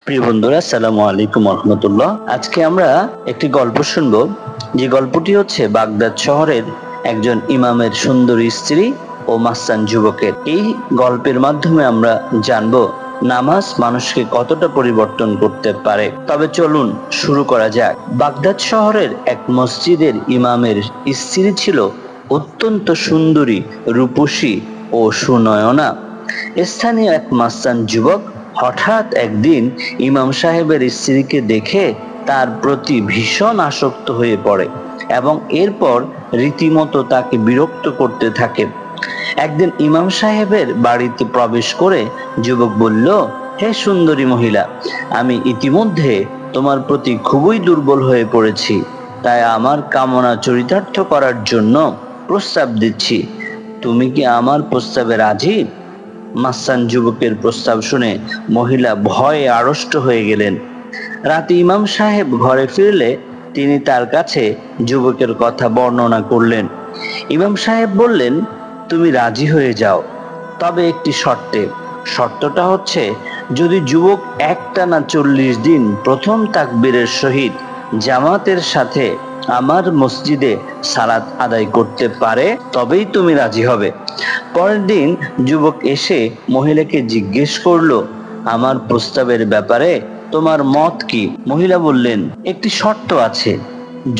প্রিয় বন্ধুরা, আসসালামু আলাইকুম রহমতুল্লাহ। আজকে আমরা একটি গল্প শুনব, যে গল্পটি হচ্ছে বাগদাদ শহরের একজন ইমামের সুন্দরী স্ত্রী ও মাস্তান যুবকের। এই গল্পের মাধ্যমে আমরা জানব নামাজ মানুষকে কতটা পরিবর্তন করতে পারে। তবে চলুন শুরু করা যাক। বাগদাদ শহরের এক মসজিদের ইমামের স্ত্রী ছিল অত্যন্ত সুন্দরী, রূপসী ও সুনয়না। স্থানীয় এক মাস্তান যুবক হঠাৎ একদিন ইমাম সাহেবের স্ত্রীকে দেখে তার প্রতি ভীষণ আসক্ত হয়ে পড়ে এবং এরপর রীতিমতো তাকে বিরক্ত করতে থাকে। একদিন ইমাম সাহেবের বাড়িতে প্রবেশ করে যুবক বলল, হে সুন্দরী মহিলা, আমি ইতিমধ্যে তোমার প্রতি খুবই দুর্বল হয়ে পড়েছি, তাই আমার কামনা চরিতার্থ করার জন্য প্রস্তাব দিচ্ছি। তুমি কি আমার প্রস্তাবে রাজি? মাস্তান যুবকের প্রস্তাব শুনে মহিলা ভয়ে আড়ষ্ট হয়ে গেলেন। রাতে ইমাম সাহেব ঘরে ফিরলে তিনি তার কাছে যুবকের কথা বর্ণনা করলেন। ইমাম সাহেব বললেন, তুমি রাজি হয়ে যাও, তবে একটি শর্তে। শর্তটা হচ্ছে, যদি যুবক একটানা 40 দিন প্রথম তাকবীরের সহিত জামাতের সাথে আমার মসজিদে সালাত আদায় করতে পারে, তবেই তুমি রাজি হবে। পরের দিন যুবক এসে মহিলাকে জিজ্ঞেস করলো, আমার প্রস্তাবের ব্যাপারে তোমার মত কি? মহিলা বললেন, একটি শর্ত আছে,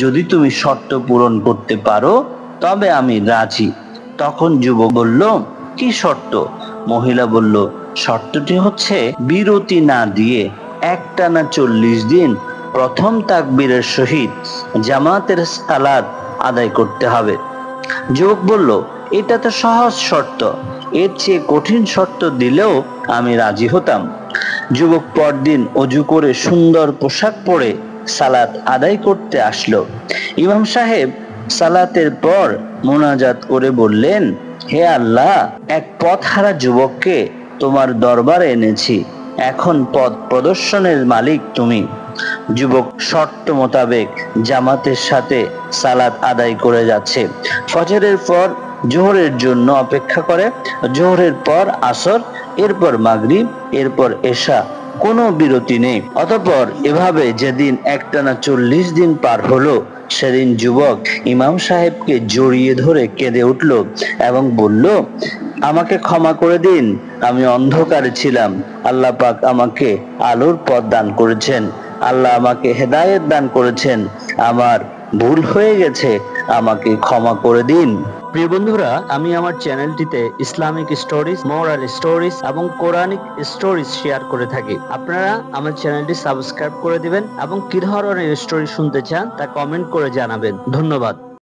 যদি তুমি শর্ত পূরণ করতে পারো তবে আমি রাজি। তখন যুবক বলল, কি শর্ত? মহিলা বলল, শর্তটি হচ্ছে বিরতি না দিয়ে একটানা 40 দিন প্রথম তাকবীরের সহিত জামাতের সালাত আদায় করতে হবে। যুবক বলল, এটা তো সহজ শর্ত, এর চেয়ে কঠিন শর্ত দিলেও আমি রাজি হতাম। যুবক পরদিন অজু করে সুন্দর পোশাক পরে সালাত আদায় করতে আসলো। ইমাম সাহেব সালাতের পর মোনাজাত করে বললেন, হে আল্লাহ, এক পথহারা যুবককে তোমার দরবারে এনেছি, এখন পথ প্রদর্শনের মালিক তুমি। যুবক শর্ত মোতাবেক জামাতের সাথে সালাত আদায় করে যাচ্ছে। ফজরের পর জোহরের জন্য অপেক্ষা করে, জোহরের পর আসর, এরপর মাগরিব, এরপর এশা, কোনো বিরতি নেই। অতঃপর এভাবে যেদিন একটানা 40 দিন পার হলো, সেদিন যুবক ইমাম সাহেবকে জড়িয়ে ধরে কেঁদে উঠল এবং বলল, আমাকে ক্ষমা করে দিন, আমি অন্ধকারে ছিলাম, আল্লাহ পাক আমাকে আলোর পথ দান করেছেন, আল্লাহ আমাকে হেদায়েত দান করেছেন, আমার ভুল হয়ে গেছে, আমাকে ক্ষমা করে দিন। প্রিয় বন্ধুরা, আমি আমার চ্যানেলটিতে ইসলামিক স্টোরিজ, মোরাল স্টোরিজ এবং কোরআনিক স্টোরিজ শেয়ার করে থাকি। আপনারা আমার চ্যানেলটি সাবস্ক্রাইব করে দিবেন এবং কি ধরনের স্টোরি শুনতে চান তা কমেন্ট করে জানাবেন। ধন্যবাদ।